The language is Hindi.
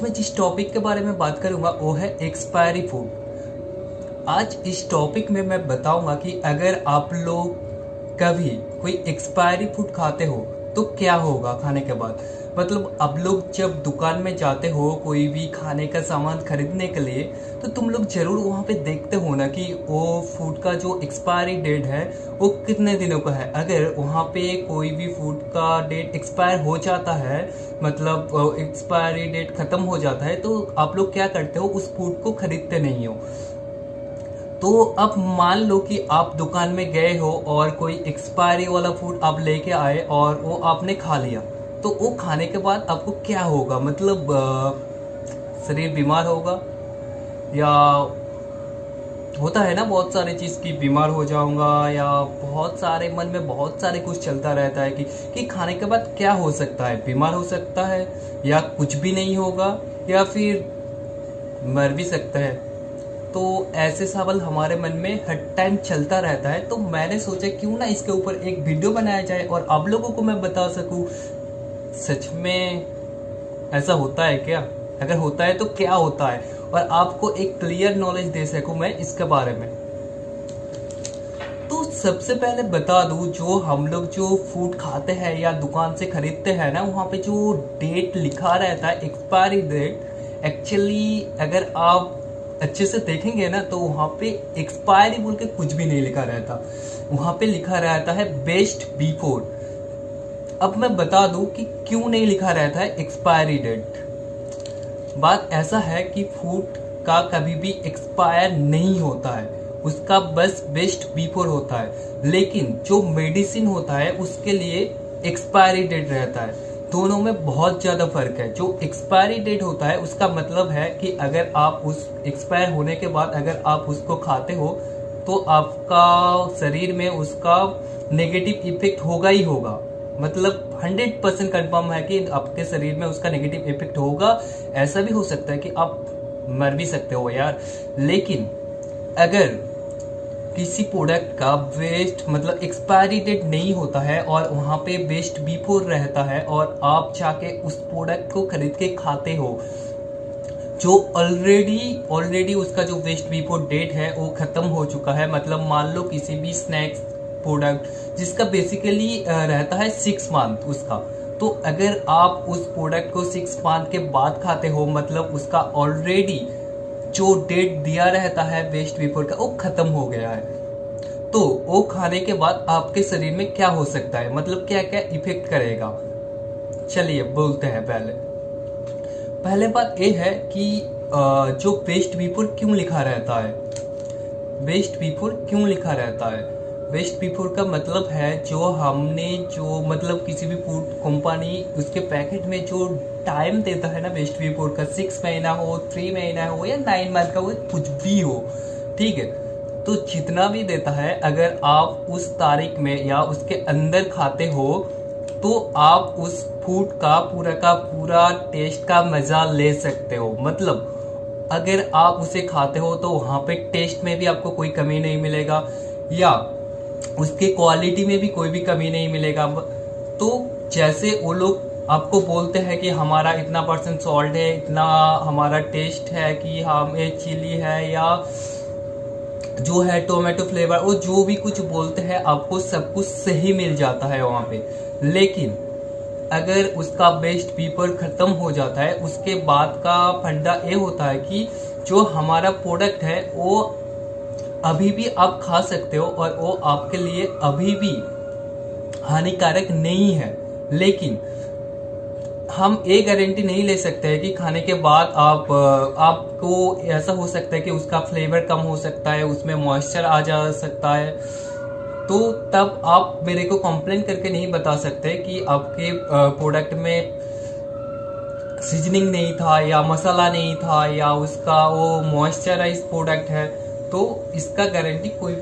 आज मैं जिस टॉपिक के बारे में बात करूंगा वो है एक्सपायरी फूड। आज इस टॉपिक में मैं बताऊंगा कि अगर आप लोग कभी कोई एक्सपायरी फूड खाते हो तो क्या होगा खाने के बाद। मतलब आप लोग जब दुकान में जाते हो कोई भी खाने का सामान खरीदने के लिए, तो तुम लोग जरूर वहाँ पे देखते हो ना कि वो फूड का जो एक्सपायरी डेट है वो कितने दिनों का है। अगर वहाँ पे कोई भी फूड का डेट एक्सपायर हो जाता है, मतलब एक्सपायरी डेट खत्म हो जाता है, तो आप लोग क्या करते हो, उस फूड को खरीदते नहीं हो। तो अब मान लो कि आप दुकान में गए हो और कोई एक्सपायरी वाला फूड आप लेके आए और वो आपने खा लिया, तो वो खाने के बाद आपको क्या होगा। मतलब शरीर बीमार होगा, या होता है ना बहुत सारे चीज़ की बीमार हो जाऊंगा, या बहुत सारे मन में बहुत सारे कुछ चलता रहता है कि खाने के बाद क्या हो सकता है। बीमार हो सकता है, या कुछ भी नहीं होगा, या फिर मर भी सकता है। तो ऐसे सवाल हमारे मन में हर टाइम चलता रहता है। तो मैंने सोचा क्यों ना इसके ऊपर एक वीडियो बनाया जाए और आप लोगों को मैं बता सकूं सच में ऐसा होता है क्या, अगर होता है तो क्या होता है, और आपको एक क्लियर नॉलेज दे सकूं मैं इसके बारे में। तो सबसे पहले बता दूं, जो हम लोग जो फूड खाते हैं या दुकान से खरीदते हैं ना, वहाँ पे जो डेट लिखा रहता है एक्सपायरी डेट, एक्चुअली अगर आप अच्छे से देखेंगे ना तो वहाँ पे एक्सपायरी बोल के कुछ भी नहीं लिखा रहता। वहाँ पे लिखा रहता है बेस्ट बिफोर। अब मैं बता दूं कि क्यों नहीं लिखा रहता है एक्सपायरी डेट। बात ऐसा है कि फूड का कभी भी एक्सपायर नहीं होता है, उसका बस बेस्ट बिफोर होता है। लेकिन जो मेडिसिन होता है उसके लिए एक्सपायरी डेट रहता है। दोनों में बहुत ज़्यादा फर्क है। जो एक्सपायरी डेट होता है उसका मतलब है कि अगर आप उस एक्सपायर होने के बाद अगर आप उसको खाते हो तो आपका शरीर में उसका नेगेटिव इफेक्ट होगा ही होगा। मतलब 100% कंफर्म है कि आपके शरीर में उसका नेगेटिव इफेक्ट होगा। ऐसा भी हो सकता है कि आप मर भी सकते हो यार। लेकिन अगर किसी प्रोडक्ट का वेस्ट मतलब एक्सपायरी डेट नहीं होता है और वहाँ पे बेस्ट बिफोर रहता है और आप जाके उस प्रोडक्ट को खरीद के खाते हो, जो ऑलरेडी उसका जो वेस्ट बिफोर डेट है वो खत्म हो चुका है। मतलब मान लो किसी भी स्नैक्स प्रोडक्ट जिसका बेसिकली रहता है 6 मंथ उसका, तो अगर आप उस प्रोडक्ट को 6 मंथ के बाद खाते हो, मतलब उसका ऑलरेडी जो डेट दिया रहता है बेस्ट बिफोर का वो खत्म हो गया है। तो वो खाने के बाद आपके शरीर में क्या हो सकता है, मतलब क्या क्या इफेक्ट करेगा, चलिए बोलते हैं। पहले बात ये है कि जो बेस्ट बिफोर क्यों लिखा रहता है। बेस्ट बिफोर क्यों लिखा रहता है? बेस्ट बिफोर का मतलब है जो मतलब किसी भी फूड कंपनी उसके पैकेट में जो टाइम देता है ना बेस्ट बिफोर का, 6 महीना हो, 3 महीना हो, या 9 मंथ का हो, कुछ भी हो, ठीक है। तो जितना भी देता है, अगर आप उस तारीख में या उसके अंदर खाते हो तो आप उस फूड का पूरा टेस्ट का मजा ले सकते हो। मतलब अगर आप उसे खाते हो तो वहाँ पे टेस्ट में भी आपको कोई कमी नहीं मिलेगा, या उसके क्वालिटी में भी कोई भी कमी नहीं मिलेगा। तो जैसे वो लोग आपको बोलते हैं कि हमारा इतना % सॉल्ट है, इतना हमारा टेस्ट है, कि हमें चिली है, या जो है टोमेटो फ्लेवर, वो जो भी कुछ बोलते हैं आपको सब कुछ सही मिल जाता है वहाँ पे। लेकिन अगर उसका बेस्ट बिफोर खत्म हो जाता है, उसके बाद का फंडा ये होता है कि जो हमारा प्रोडक्ट है वो अभी भी आप खा सकते हो और वो आपके लिए अभी भी हानिकारक नहीं है। लेकिन हम ये गारंटी नहीं ले सकते हैं कि खाने के बाद आपको ऐसा हो सकता है कि उसका फ्लेवर कम हो सकता है, उसमें मॉइस्चर आ जा सकता है। तो तब आप मेरे को कंप्लेन करके नहीं बता सकते कि आपके प्रोडक्ट में सीजनिंग नहीं था, या मसाला नहीं था, या उसका वो मॉइस्चराइज प्रोडक्ट है। तो इसका गारंटी कोई